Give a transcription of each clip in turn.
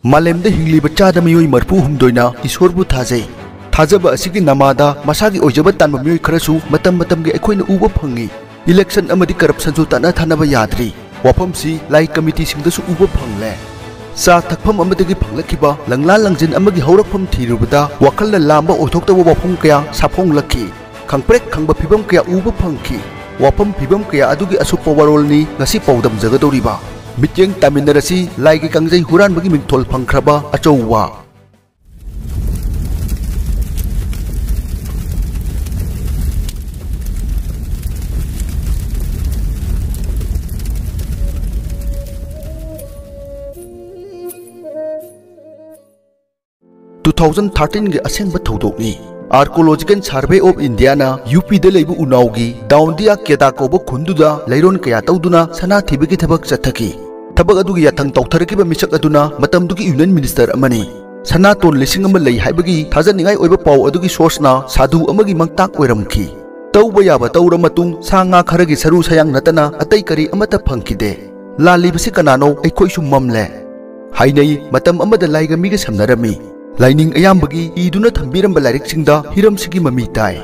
मालेमदे हिंगलीब चादा मियोई मरफू हुमदोइना ईश्वरबु थाजै थाजब असिगी नमादा मसागी ओइजब तानब मियोई खरसु मतम मतमगे अखोइना उबा fungi election अमदी corruption सु तना थानब याद्री वाफमसी लाई कमिटी सिंगदसु उबा फंगले सा थकफम अमदगी फंगलखिबा लंगला लंजिन अमगी हौरकफम थीरुबदा वखलना लांबा ओथोक्तब वाफम कया साफोंगलखि खंगप्रेक खंगबा फिबम कया उबा फंगखि वाफम फिबम कया अदुगी असुप वरोलनी ngasi पौदम जगदौरिबा मित्येंग तामिनरसी लाइगी कंगजै हुरानबगी मिंथोल फंगख्रबा अचौवा 2013 के असेंब थौदोकनी आर्कोलॉजिकल सर्वे ऑफ इंडिया ना यूपी दे लेबु उनावगी दाउंदिया केदा कोबो खुंदुदा लैरोन कया तौदुना सना थिबगी थबक चथकी थबक अदुगी याथंग तौथरकिबा मिसक अदुना मतमदुगी यूनियन मिनिस्टर अमनी सना तोन लिसिंग अम लई हाइबगी थाजनिंगाई ओइबा पाउ अदुगी सोर्सना साधु अमगी मंगताक ओइरमखी तौबा याबा तौर मतुंग सांगा खरगी सरू सयांग नतना अतै करी अमता फंखिदे लालिबसी कनानो अखोइसु ममले हाइनै मतम अमदा लाइगा मिगा समनरमी लाइनिंग अयाम्बगी इदुना थंबिरंबा लाइरिकसिंगदा हिरमसिगी ममी ताई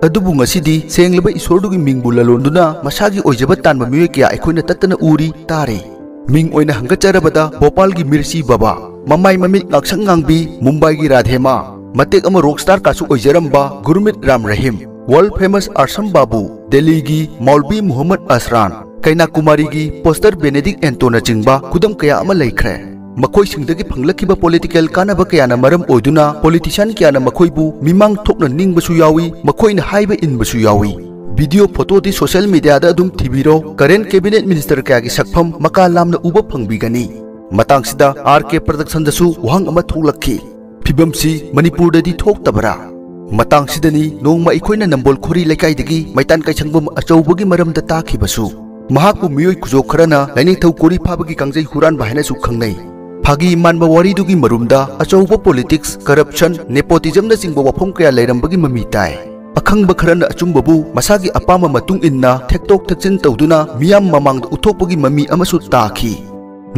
अदुबु ngasidi sengleba isordugi mingbu lalonduna masagi oijaba tanba miyoy kya aikoina tattana uri tare ming oina hangacharabada Bhopal gi Mirsi Baba mamai mamit ngaksang ngangbi Mumbai gi Radhema matek ama rockstar kasu oijaramba Gurmit Ram Rahim world famous Arsam Babu Delhi gi Maulvi Muhammad Asran Kaina Kumari gi poster Benedict Antona chingba kudam kaya ama laikhre मकोई सिंगदगी फंगलखिबा political कानबा कयाना मरम ओइदुना politician कयाना मकोइबु Mimang थोकना निंगबसु यावी मकोइना हाइबा इनबसु यावी video photo दी social media दा अदुम थिबिरो करेंट कैबिनेट मिनिस्टर कयागी सकफम मका लामना उबा फंगबिगनी मतांगसिदा आरके प्रोडक्शन दसु वहंग अमा थोकलखि फिबमसी मणिपुर ददी थोकतबरा मतांगसिदनी नोंगमा इखोइना नंबोल खोरी लेकाइदगी मैतान काइछंगबम अचौबगी मरमदा ताखिबसु महाकु मियोय कुजो खरना लाइनिंगथौ कोरी फाबगी कांगजै हुरान बाहायनासु खंगनै फागी मानबा वारीदुगी मरुमदा अचौबा पॉलिटिक्स करप्शन नेपोटिज्म न चिंगबा वफम कया लेरंबगी ममी ताई अखंग खरन अचुंबबु मसागी अपामा मतुंग इन्ना थेक्टोक थेक्सिन तौदुना मियाम ममांग उथोकबगी ममी अमसु ताखी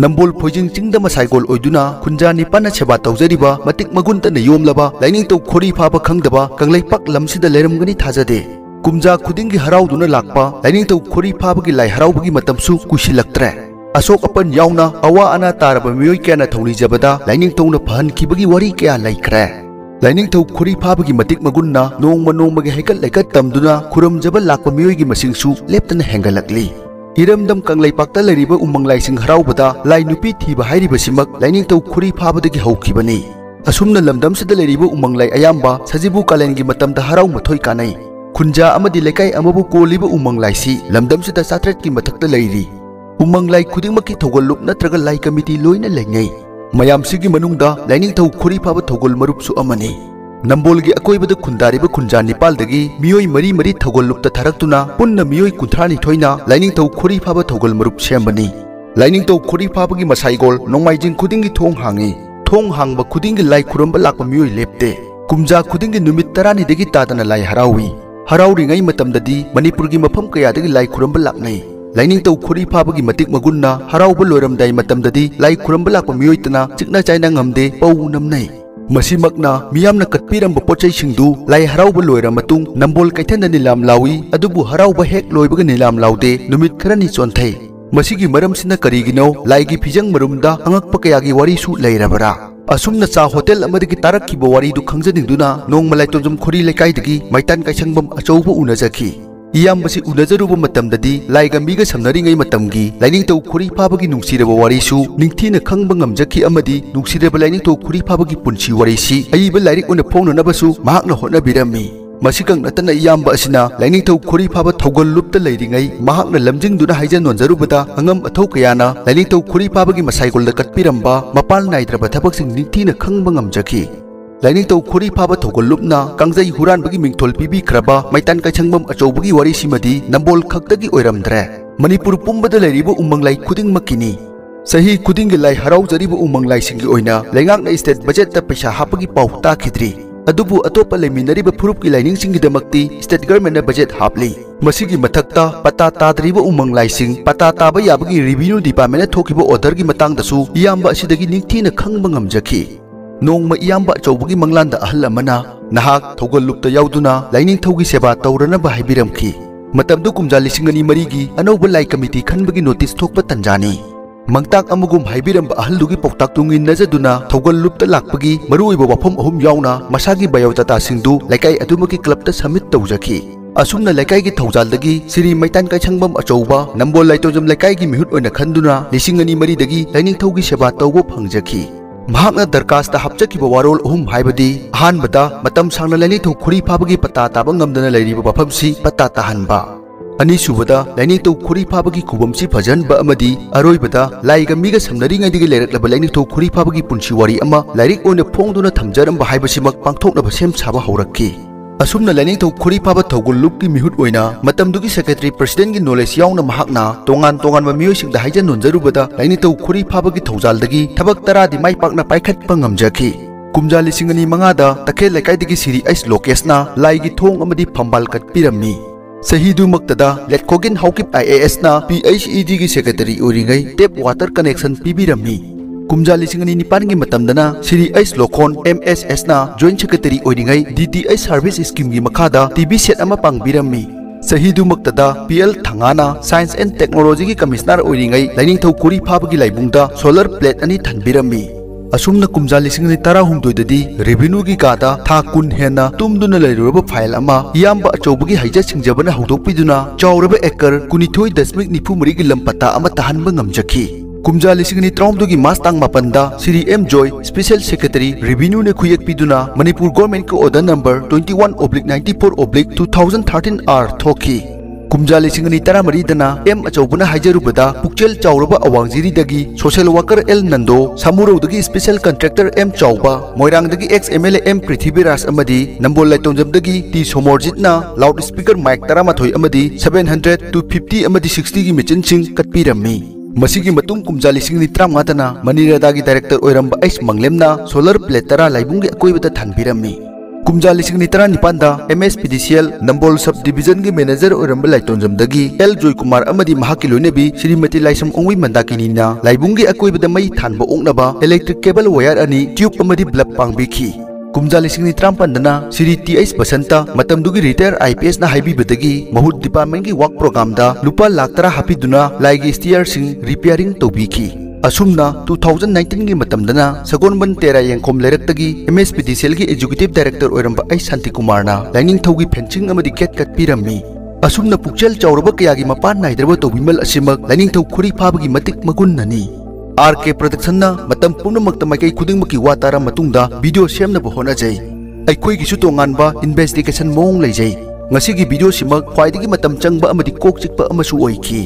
नंबोल फोजिंग चिंगदा मसाइगोल ओइदुना खुंजा निपाना सेबा तौजरिबा मतिक मगुनता न योमलबा लाइनिंग तौ खोरी फाबा खंगदबा कंगलैपाक लमसिदा लेरंगनी थाजदे कुमजा खुदिंगी हराउदुना लाकपा लाइनिंग तौ खोरी फाबगी लाई हराउबगी मतमसु कुशिलक्त्रे अशोक अपन याउना अवा अना तारब मियोय क्याना थौनी जबदा लाइनिंग तौना फहन किबगी वरी क्या लाइख्रे लाइनिंग थौ खुरी फाबगी मतिक मगुनना नोंगमा नोंगमगे हैकल लेकत तमदुना खुरम जब लाकपा मियोयगी मसिंगसु लेप्तना हेंगलकली इरमदम कंगलैपाकता लरिबा उमंग लाइसिंग हराउबदा लाई नुपी थीबा हाइरिबसिमक लाइनिंग थौ खुरी फाबदगी हौखिबनी असुमना लमदमसिदा लरिबा उमंग लाई अयाम्बा सजिबु कालेनगी मतमदा हराउ मथोय कानै खुंजा अमदि लेकाई अमबु कोलिबा उमंग लाइसी लमदमसिदा सात्रेटकी मथक्ता लैरी उमंग लाई खुदिंगमकी थौगलुप नत्रगा लाई कमिटी लोइना लेंगै मयामसिगी मनुंगदा लाइनिंग थौ खुरी फाबा थौगल मरुपसु अमनी नंबोलगी अकोइबदा खुंदारिबा खुंजा निपालदगी मियोय मरी मरी थौगलुपता थरक्तुना पुन्ना मियोय कुंथ्रानी थोइना लाइनिंग थौ खुरी फाबा थौगल मरुप सेमबनी लाइनिंग थौ खुरी फाबगी मसाइगोल नोंमाइजिंग खुदिंगी थोंग हांगबा खुदिंगी लाई खुरंबा लाकपा मियोय लेप्ते कुमजा खुदिंगी नुमित 10 दगी तादना लाई हराउवी हराउरिंगै मतमददी मणिपुरगी मफम कयादगी लाई खुरंबा लाकनै लाइनिंग तौ खुरी फाबगी मतिक मगुन्ना हराउबा लोरमदाई मतमददी लाई खुरंबा लाकपा मियोयतना चिकना चाइना ngamde पौ नमनै मसिमकना मियामना कटपिरंबा पोचै सिंगदु लाई हराउबा लोइरा मतुंग नंबोल कैथेंदा निलाम लावी अदुबु हराउबा हेक लोइबगा निलाम लाउदे नुमित खरनी चोन्थै मसिगी मरमसिना करिगिनो लाइगी फिजंग मरुमदा अंगकपा कयागी वारीसु लैरबरा असुमना चा होटल अमदगी तारक्खिबा वारीदु खंजनिंगदुना नोंगमलाइ तोंजम खोरी लेकाइदगी मैतान काइछंगबम अचौबा उनजखि इयाम्बसी उनजरुबा मतमददी लाइगा मीगा समनरिंगै मतमगी लाइनिंग तौ खोरी फाबगी नुंगसिरबा वारीसु निंगथीना खंगबा ngamjaki amadi नुंगसिरबा लाइनिंग तौ खोरी फाबगी पुंसी वारीसी अइबा लाइरिक उन फोंगननबसु महाकना होटनाबिरमी मसिकंग नतना इयाम्बा असिना लाइनिंग तौ खोरी फाबा थौगल लुपता लैरिंगै महाकना लमजिंगदुना हाइजन नोंजरुबदा अंगम अथौ कयाना लाइनिंग तौ खोरी फाबगी मसाइगोलदा कटपिरंबा मपाल नाइद्रबा थबकसिंग निंगथीना खंगबा ngamjaki लाइनिंग तौ खोरी फाबा थौगलुपना कांगजै हुरानबगी मिंगथोल पीबी खरबा मैतान काइछंगबम अचौबगी वारीसिमदी नंबोल खक्तगी ओइरमद्रे मणिपुर पुंबदा लैरिबा उमंग लाई खुदिंगमकिनी सही खुदिंगी लाई हराउजरिबा उमंग लाइसिंगी ओइना लैंगांगना स्टेट बजेटता पैसा हापगी पाउ ताखिद्री अदुबु अतोपा लेमिनरिबा फुरुपकी लाइनिंग सिंगीदमक्ति स्टेट गवर्नमेंटना बजेट हापली मसीगी मथक्ता पता ताद्रिबा उमंग लाइसिंग पता ताबा याबगी रेवेन्यू डिपार्टमेंट थोकिबा ऑर्डर की मतंगदसु इयाम्बा असिदगी निंगथीना खंगबा ngamjaki नोंगमा इयाम्बा चौबगी मंगलांदा अहल अमना नहाक थौगलुपता याउदुना लाइनिंगथौगी सेवा तौरनबा हाइबिरमखी मतमदु कुमजा 2002 की अनौबा लाई कमिटी खनबगी नोटिस थोकपा तंजानी मंगताक अमगुम हाइबिरम अहलुगी पौताक तुंगिन नजदुना थौगलुपता लाकपगी मरुइबा वफम अहुम याउना मसागी बायोडाटा सिंदु लैकाई अदुमकी क्लबता सबमिट तौजखी असुमना लैकाई की थौजालदगी श्री मैतान काइछंगबम अचौबा नंबोल लाइतोजम लैकाई की मिहुत ओइना खंदुना 2002 दगी लाइनिंगथौगी सेवा तौबो फंगजखी महाकना दरखास्त हापचखिबा वारोल अहुम हाइबदी अहानबदा मतम सांगना लाइनिंगथौ खुरी फाबगी पता ताबा ngamdana लैरिबा बफमसी पता ताहनबा अनीसुबदा लाइनिंगथौ खुरी फाबगी खुबमसी फजनबा अमदी अरोइबदा लाइगा मीगा समनरिङैदगी लेरक्लबा लाइनिंगथौ खुरी फाबगी पुंसी वारी अमा लाइरिक ओइना फोंदुना थमजरमबा हाइबसिमक पांथोकनबा सेम साबा हौरक्की असुमना लाइनिंगथौ खुरी फाबा थौगुलुप की मिहुत ओइना मतमदुगी सेक्रेटरी प्रेसिडेंट की नॉलेज याउना महाकना तोंगान तोंगान मियोइसिंगदा हाइजन नोंजरुबदा लाइनिंगथौ खुरी फाबगी थौजालदगी थबक तरादी माइ पाकना पाइखटपा ngamjaki कुमजा 2005 दा तखे लेकाइदगी सिरी एस लोकेशना लाइगी थोंग अमदी फंबाल कटपिरमनी सहीदुमक्तदा लेटकोगिन हाउकिप IAS ना PHED की सेक्रेटरी ओरिंगै टेप वाटर कनेक्शन पीबिरमनी कुमजा 2009 की मतमदना श्री एस लोखोन MSS ना जॉइंट सेक्रेटरी ओरिंगै DTH सर्विस स्कीम की मखादा टीबी सेट अमा पांगबिरमनी सहीदुमक्तदा PL थंगाना साइंस एंड टेक्नोलॉजी की कमिश्नर ओरिंगै लाइनिंगथौ खुरी फाबगी लाइबुंगदा सोलर प्लेट अनि थनबिरमनी असुमना कुमजा 2013 रेवेन्यू की कादा था कुन हेना तुमदुना लैरुरबा फाइल अमा इयाम्बा अचौबगी हाइजा सिंजबना हौदोकपिदुना चौरबा एकर 29.94 की लंपता अमा तहनबा ngamjaki कुमजा 2013 की मास तांग मापनदा Shri M Joy special secretary revenue ने खुयक पिदुना मणिपुर गवर्नमेंट को ऑर्डर नंबर 21/94/2013 आर थोकी कुमजा 2013 दना एम अचौबना हाइजरुबदा पुक्चेल चौरबा अवांगजिरीदगी सोशल वर्कर एल नंदो सामुरौदगी स्पेशल कॉन्ट्रैक्टर एम चौबा मोइरांगदगी एक्स MLA एम पृथ्वीराज अमदी नंबोल लाइतोंजमदगी टी सोमोरजितना लाउड स्पीकर माइक 13 अमदी 700 to 50 अमदी 60 की मिचिनसिंग कटपिरम्मी मसीगी मतुंग कुमजा 2013 दना मनीरदागी डायरेक्टर ओइरंबा एस मंगलेमना सोलर प्लेट 10 लाइबुंगी अकोइबदा थानबिरम्मी कुमजा 2013 दा MSPDCL नंबोल सब डिवीजन की मैनेजर ओरंबा लाइतोंजमदगी एल जॉय कुमार अमदी महाकी लोइनेबी श्रीमती लाइसम ओंगवी मंदाकिनीना लाइबुंगी अकोइबदा मई थानबा ओंगनबा इलेक्ट्रिक केबल वायर अनि ट्यूब अमदी बल्ब पांगबिखी कुमजा 2013 दना श्री TH बसंता मतमदुगी रिटायर IPS ना हाइबीबदगी महूत डिपार्टमेंट की वर्क प्रोग्राम दा लुपा लाख 10 हापिदुना लाइगी स्टीयर सिंग रिपेयरिंग तौबिखी असुमना 2019 की मतमदना सगोनबन तेरा यंखोम लेरक्तगी MSPDCL की एग्जीक्यूटिव डायरेक्टर ओइरंबा आई शांति कुमारना लाइनिंगथौगी फेंसिंग अमदी गेट कटपिरम्मी असुमना पुक्चेल चौरबा कयागी मपान नाइदरबा तौबिमल असिमक लाइनिंगथौ खुरी फाबगी मतिक मगुन्ननी RK प्रोडक्शनना मतम पुनमक्ता माइकई खुदिंगमकी वा तारा मतुंगदा वीडियो सेमनबा होनाजै अइखोइगिसु तोंगानबा इन्वेस्टिगेशन मोंग लैजै ngasiगी वीडियो सिमक ख्वाइदगी मतम चंगबा अमदी कोक चिकपा अमसु ओइखी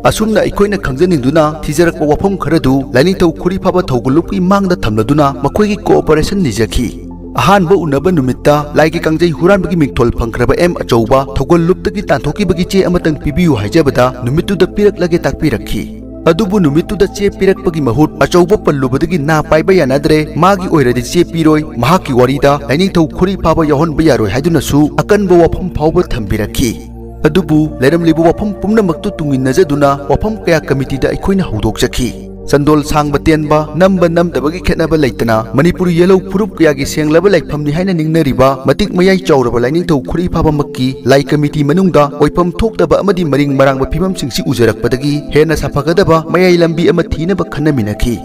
असुमना अइखोइना खंगजनिंदुना थिजरकपा वफम खरदु लाइनिंगथौ खुरी फाबा थौगुलुपकी मांगदा थमलदुना मखोइगी कोऑपरेशन निजखी अहानबा उनबा नुमित्ता लाइगी कांगजै हुरानबगी मिंगथोल फंखरबा एम अचौबा थौगुलुपतगी तांथोकीबगी चे अमतंग पिबियु हाइजबदा नुमित्तुदा पिरकलगे ताकपिरखी अदुबु नुमित्तुदा चे पिरकपगी महूत अचौबा पल्लुबदगी ना पाइबा यानाद्रे मागी ओइरदि चे पिरोय महाकी वारीदा लाइनिंगथौ खुरी फाबा यहोनबा यारोय हाइदुनासु अकनबा वफम फावबा थंबिरखी अदुबु लेरमलिबु वफम पुमनमक्तु तुंगिनजदुना वफम कया कमिटीदा अइखोइना हौदोकजखी संदोल सांगबा तेनबा नंबा नमदबगी खेतनबा लेतना मणिपुर येलो फुरुप कयागी सेंगलबा लाइफमनि हाइना निंगनरिबा मतिक मयाई चौरबा लाइनिंगथौ खुरी फाबा मक्की लाई कमिटी मनुंगदा ओइफम थोकदबा अमदी मरिंग मरांगबा फिबम सिंगसी उजरकपदगी हेना साफगदबा मयाई लंबी अमा थीनबा खन्नमिनखी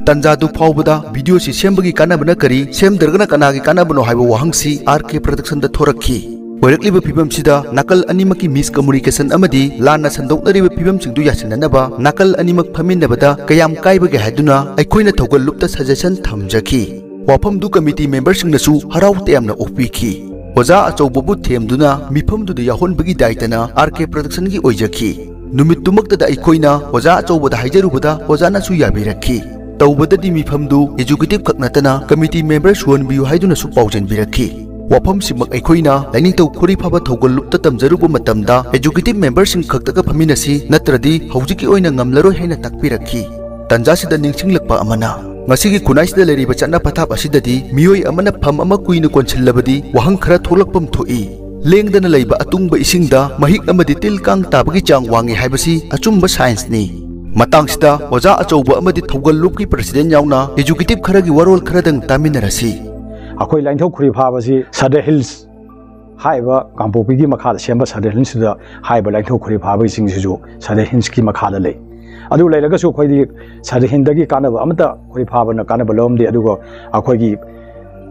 तंजादु फावबदा वीडियो सि सेमबगी कानाबना करी सेमदरगना कनागी कानाबनो हाइबा वहंगसी RK प्रोडक्शन दा थोरखी वरकलिबा फिबमसिदा नाकल अनिमकी मिस कम्युनिकेशन अमदी लाना संदोकनरिबा फिबमसिंगदु यासिननबा नाकल अनिमक फमिनबदा कयाम काइबगे हाइदुना अइखोइना थौगलुपता सजेशन थमजखी वाफमदु कमिटी मेंबरसिंगनसु हराउते यामना ओपिखी ओजा अचौबबु थेमदुना मिफमदुदा याहोनबगी दायित्वना RK प्रोडक्शन की ओइजखी नुमित्तुमक्तदा अइखोइना ओजा अचौबदा हाइजरुबदा ओजानासु याबिरखी तौबददि मिफमदु एजुकेटिव खकनतना कमिटी मेंबर सुवनबियु हाइदुनासु पाउजनबिरखी वफम सिमक अइखोइना लाइनिंगथौ खुरी फाबा थौगलुपता तमजरुबा मतमदा एजुकेटिव मेंबरसिंग खक्तगा फमिनसी नत्रदि हौजिकी ओइना ngamlaroi haina takpirakhi तंजासिदा निंगसिंगलकपा अमना ngasiगी खुनाइसिदा लेरिबा चन्ना पथाप असिददि मियोय अमना फम अमा कुइना कोनसिल्लबदि वहंग खरा थोलकपम थोई लेंदना लेबा अतुंग इसिंगदा महिक अमदि तिल कांग ताबगी चांग वांगे हाइबसी अचुंब साइंस नि मतांगसिदा ओजा अचौबा अमदि थौगल लुप की प्रेसिडेंट यावना एजुकेटिव खरगी वरोल खरदंग तामिनरसी अखोई लाइंथौ खुरी फाबसी सदर हिल्स हाइबा कांपोपी की मखाद सेंबा सदर हिल्स दा हाइबा लाइंथौ खुरी फाबा सिंगसिजु सदर हिल्स की मखाद ले अदु लेरगसु खोइदि सदर हिंदगी कानबा अमता खुरी फाबना कानबा लोमदि अदुगो अखोइगी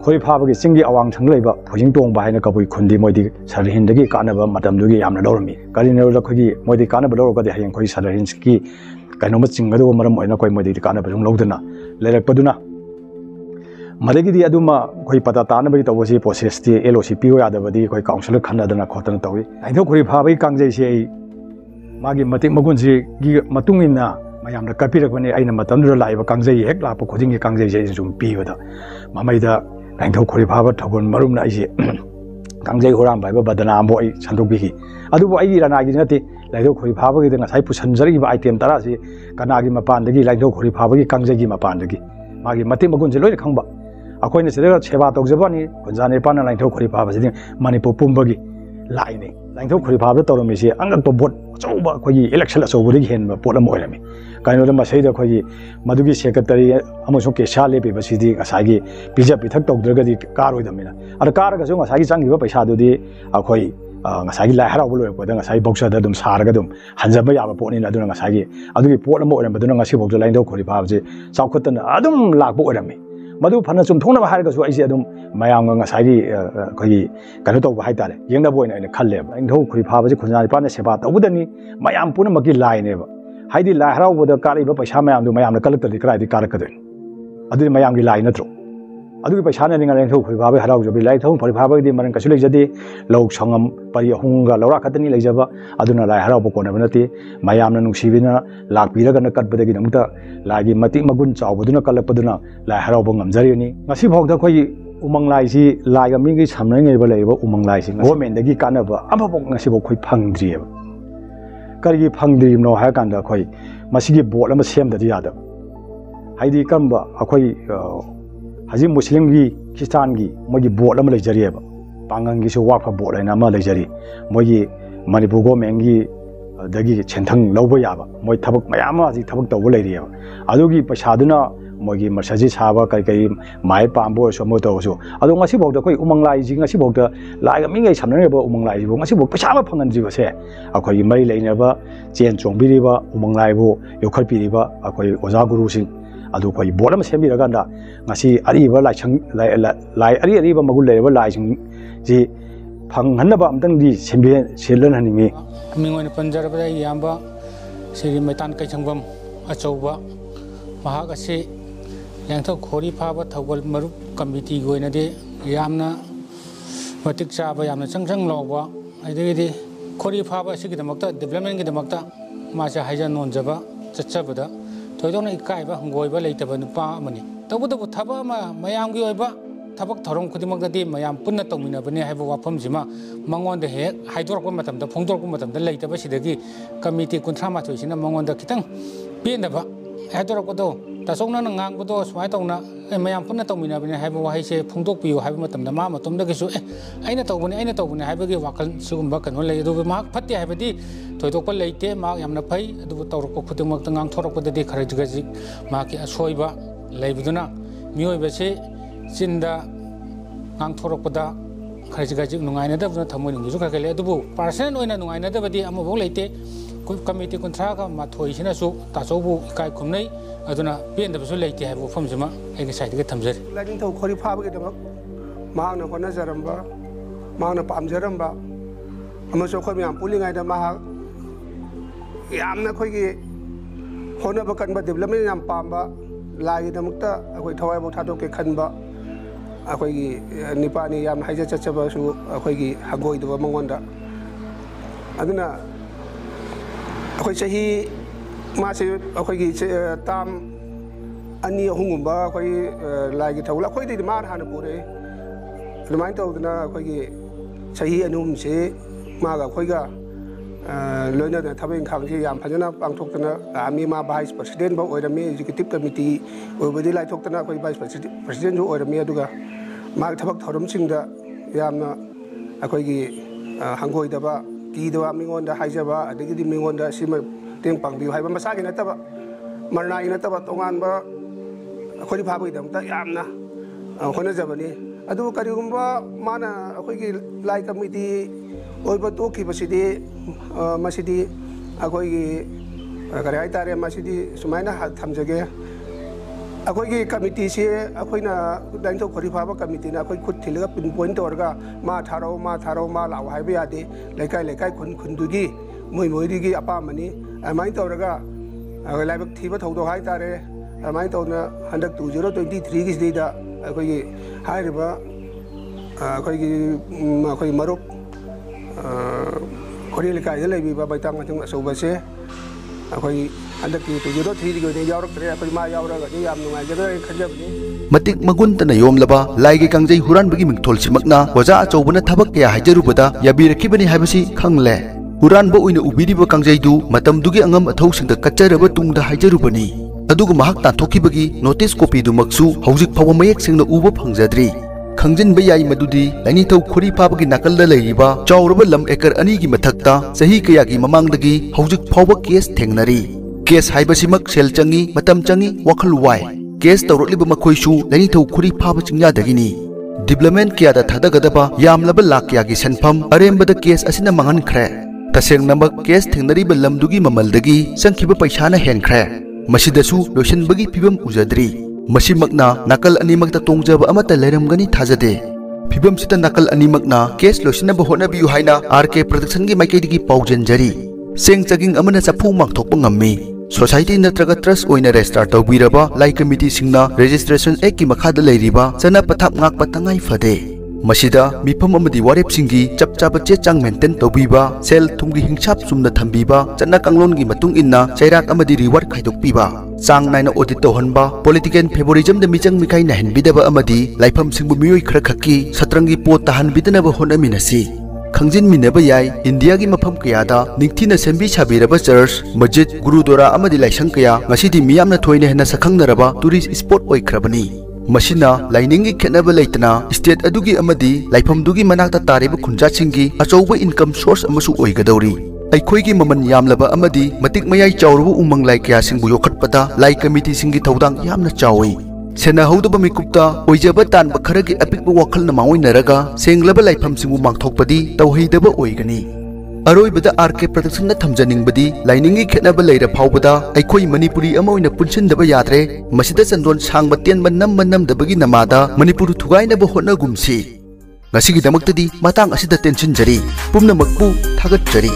खुरी फाबगी सिंगी अवांग थंग लेबा फुजिंग तोंग बाहायना कबुई खुंदी मोइदि सदर हिंदगी कानबा मतमदुगी यामना लौरमी करिनो लखोइगी मोइदि कानबा लौरगदि हयें खोइ सदर हिल्स की कइनोम चिंगदो मरम ओइना कोइ मोइदि कानबा जुंग लौदना लेरकपदुना मदगी अदुमा कोई पता तानबगी तवसी प्रोसेस ती एलओसी पिओ यादबदी कोई काउंसिल खन्नदना खोतना तवी लाइथौ खुरी फाबगी कांगजै से मागी मतिक मगुनसी गी मतुंगिना मयामना कपिरकबने आइना मतमदुरा लाइबा कांगजै हेक लाप खोजिंगी कांगजै से जुम पिबदा ममैदा लाइथौ खुरी फाबा थगोन मरुमना आइसे कांगजै होराम बाइबा बदनाम बोई संदोबिगी अदुबो आइगी रानागी नते लाइथौ खुरी फाबगी दंगा साइ पुसनजरिबा आइटम तरा से कनागी मपानदगी लाइथौ खुरी फाबगी कांगजैगी मपानदगी मागी मतिक मगुनसे लोइ खंबा अखोइने सिदा सेवा तौजबनी खुंजाने पाना लाइथौ खुरी फाबसी मणिपुर पुंबगी लाइने लाइथौ खुरी फाब तौरमीसे अंगप बोट अचौबा अखोइगी इलेक्शन अचौबदगी हेनबा पोट अम ओइरमी काइनोदा मसैदा अखोइगी मदुगी सेक्रेटरी अमसो केसा लेपिबसीदी ngसागी पिजा पिथक तौद्रगदी कारोइदमिना अदा कारगसो ngसागी चांगिबा पैसादुदी अखोइ ngसागी लाई हराउब लोयपदा ngसाई बक्सदा दुम सारगा दुम हंजबा याबा पोटनिना अदुना ngसागी अदुगी पोट अम ओइरमबदुना ngasi बक्स लाइथौ खुरी फाबसे चाउखतना अदुम लाकबो ओइरमी मधु फन चुमथोंना हारगसु आइसे अदुम मयाम ngसाई खगी कनो तौबा हाइतारे येंगना बोइना आइना खल्ले लाइथौ खुरी फाबसे खुंजानि पाना सेवा तौबदनी मयाम पुना मकी लाइनेबा हाइदि लाई हराउबदा कारिबा पैसा मयाम दु मयामना कलक्तदि कराइदि कारकदोन अदुदि मयामगी लाई नत्रो अदुगी पैसाना निंगा लाइथौ खुरी फाबे हराउजबि लाइथौ खुरी फाबगदि मरन कसु लेजदि लौ संगम परि हुंगा लौरा खतनि लेजबा अदुना लाई हराउबा कोनबा नति मयामना नुंसिबिना लाकपिरगना कटबदगी नमुता लागी मति मगुन चाउबदुना कलपदुना लाई हराउबा ngamjariनि ngasi भौदा खोइ उमंग लाइसि लाइगा मिंगि सामनाइङैबा लेबा उमंग लाइसि गभर्नमेन्टदगी कानबा अमबो ngasi बो खोइ फंगद्रियबा करिगी फंगद्रिमनो हाय कांदा खोइ मसिगी बोर्ड अमा सेमददि यादब हाइदि कंबा अखोइ हजि मुस्लिम की क्रिस्तान की मोगी बोर्ड अमा लेजरियबा पांगंगी सो वाफा बोर्ड हैना अमा लेजरि मोगी मणिपुर गभर्नमेन्ट की दगी सेंथंग लौबा याबा मोइ थबक मयाम हजि थबक तौबा लेरियबा अदुगी पैसादुना मोगी मर्सजी साबा कई कई माइ पाम्बो सो मो तौसो अदु ngasi बौदा कोइ उमंग लाइजि ngasi बौदा लाइगा मिंगै सामनरेबा उमंग लाइजि ngasi बौ पैसा मा फंगनजिबसे अखोइ मरि लेनबा चेन चोंबिरिबा उमंग लाइबो योखरपिरिबा अखोइ ओजा गुरुसिंग अदु कोइ बोर्ड अमा सेमबिरगंदा ngasi अरिबा लाइसंग लाई अरिबा मगुल लेबा लाइसिंग जी फंगहनबा अमतंगदि सेलन हनिंगे मिंगोइन पंजरबदा याम्बा सिरि मैतान कैसंगबम अचौबा महाग असे लाइथौ खुरी फाबा थौगल मरुप कमिटी गोइनदि यामना मतिक चाबा यामना चंगचंग लौबा अदगिदि खुरी फाबा सिगिदमक्ता डेभलपमेंट गिदमक्ता मासे हाइजा नोनजबा चच्चबदा थोइदोना इकाइबा हंगोइबा लेतबा नुपा अमनि तबुदबु थबा मयामगी ओइबा थबक थरम खुदिमक्तदि मयाम पुन्ना तौमिनबने हाइबा वाफमजिमा मंगोंद हेक हाइदोरकबा मतमदा फोंदोरकबा मतमदा लेतबा सिदगी कमिटी 38 सिना मंगोंद खितंग पेनबा हाइदोरकबदो तसौना ngangbdo swai tawna mayam punna tawminabine haiba wahai se phungdokpiyo haiba matamda ma matomdagisu aina tawbune haibagi wakal sugumba kano lei adu ma phatti haibadi thoidokpa leite ma yamna phai adu tawrokko khudingmak tangang thorakpadadi kharajigajik ma ki asoiba leibuduna mioiba se chinda ngang thorakpada kharajigajik nungaina dabuna thamoiningisu khakale adu person oina nungaina dabadi amabo leite committee कुंथ्रा का माथोइसिनासु ताचौबु इकाय खुमनै अदुना पेनदबसु लेते हाइबो फमजमा एगे side के थमजरि lining थौ खोरि फाबगे दमक मांगना होनाजरमबा मांगना पामजरमबा अमसो खोइ ma'am पुलिङाइदा मा यामना खोइगे होनबा कनबा डेभलपमेंट याम पामबा लाइगे दमकता अखोइ थवाइबो थादोके खनबा अखोइगी निपानी याम हाइजा चचबसु अखोइगी हगोइदबा मंगोंदा अदुना अखोइ सही मासे अखोइगी ताम अनि अहुंगुंबा अखोइ लाइगी थौला अखोइदि मान हाना पुरे अदुमाइन तौदना अखोइगी सही अनुमसे मागा अखोइगा लोइना थबें खांगसे याम फजना पांगथोक्तना आमी मा वाइस प्रेसिडेंट बा ओइरमी एग्जीक्यूटिव कमिटी ओइबदि लाइथोक्तना अखोइ वाइस प्रेसिडेंट जो ओइरमी अदुगा मा थबक थौरम सिंगदा यामना अखोइगी hanghoidaba kidaba mingonda haijaba adigi mingonda sima teng pangbiu haiba masagi nataba marna inataba tonganba akhoi phaboi damta yamna khona jabani adu karigumba mana akhoi gi lai committee oiba to ki basidi masidi akhoi gi kare hai tare masidi sumaina thamjage akhoi gi committee se akhoi na dain to khori phaba committee na akhoi khut thilga pin point torga ma tharo ma law haiba yade lekai khun dugi moi digi apa mani amai torga laibak thiba thodo hai tare amai tona handak 2023 gi sida akhoi gi hairiba akhoi marup khori lekai da leibi ba baitang matung asoba se akhoi handak 2023 gi ne yawrak tre akhoi ma yawraga ni yam nungai jada khanjabni matik magun tana yomlaba laigi kangjai huran bagi mingthol simakna waja achobuna thabak kya haijarubada yabirakibani haibasi khangle huran ba uina ubiriba kangjai du matam dugi angam athau singda kacharaba tungda haijarubani adugu mahak tanthokibagi notice copy du maksu hojik phawa mayek singna uba phangjadri खंजन बयाई मदुदी लाइनिथौ खुरी फाबगी नाकलदा लैरिबा चाउरबा lump एकर अनि की मथक्ता सही कयागी ममांगदगी हौजिक फावबा case थेंगनरी case हाइबसिमक cell चंगी मतम चंगी वखल Y case तौरलिबा मखोइसु लाइनिथौ खुरी फाबा चिंगयादगिनी development कियादा थादगदबा यामलबा लाक्यागी सनफम अरेमबदा case असिना मंगनख्रे तसेंगनमक case थेंगनरिबा लमदुगी ममलदगी संखिबा पैसाना हेनख्रे मसिदसु लोशनबगी फिबम उजद्री मसिमकना नाकल अनिमकता तोंगजब अमता लेरमगनी थाजदे फिबम सिता नाकल अनिमकना केस लोसिनब होनबियु हाइना आरके प्रोडक्शन की माइकेदगी पाउजनजरी सेंग चगिंग अमना चफु मांगथोकप ngami सोसाइटी नत्रगा ट्रस्ट ओइना रेजिस्टर तौबिरबा लाई कमिटी सिंगना रजिस्ट्रेशन एक की मखादा लेरिबा चना पथाप ngakpa tangai फदे मसिदा मिफम अमदी वारेप सिंगी चपचाबा चे चांग मेंटेन तौबिबा सेल थुमगी हिंसाप सुमना थंबिबा चना कांगलोन की मतुंग इन्ना चैराक अमदी रिवार्ड खाइदोकपिबा चांग नाइना ऑडिट तौहनबा पॉलिटिकल फेवरिज्म द मिचंग मिखाइ नहनबिदबा अमदी लाइफम सिंगबु मियोइ खरा खक्की सत्रंगी पोत तहनबिदनबा होनमिनसी खंजिन मिनबा याय इंडिया की मफम कयादा निंगथिना सेंबी छाबिरबा चर्च मस्जिद गुरुद्वारा अमदी लाइसंग कया ngasidi miyamna thoine hena sakhangnaraba tourist spot oikrabani मसिना लाइनिंगी खेनबा लेतना स्टेट अदुगी अमदी लाइफम दुगी मनाक्ता तारेबा खुंजा सिंगी अचौबा इनकम सोर्स अमसु ओइगदौरी अखोइगी ममन यामलबा अमदी मतिक मयाई चाउरबु उमंग लाइ कया सिंगबु योखटपदा लाई कमिटी सिंगी थौदांग यामना चाउई सेना हौदबा मिकुप्ता ओइजबा तानबा खरगी अपिकबा वखलना मावइनरगा सेंगलबा लाइफम सिंगबु मांगथोकपदी तौहैदबा ओइगनी अरोइबदा आरके प्रोडक्शन थमजनिंगबदी लाइनिंगी खेनबा लेरा फावबदा अखोइ मणिपुरी अमा ओइना पुनसिनदबा याद्रे मसिदा चंदोन सांगबा तेनबा नमदबगी नमादा Manipur थुगाइनबा होनगुमसी ngasigidamaktadi matang asida tension jari pumna makpu thagat jari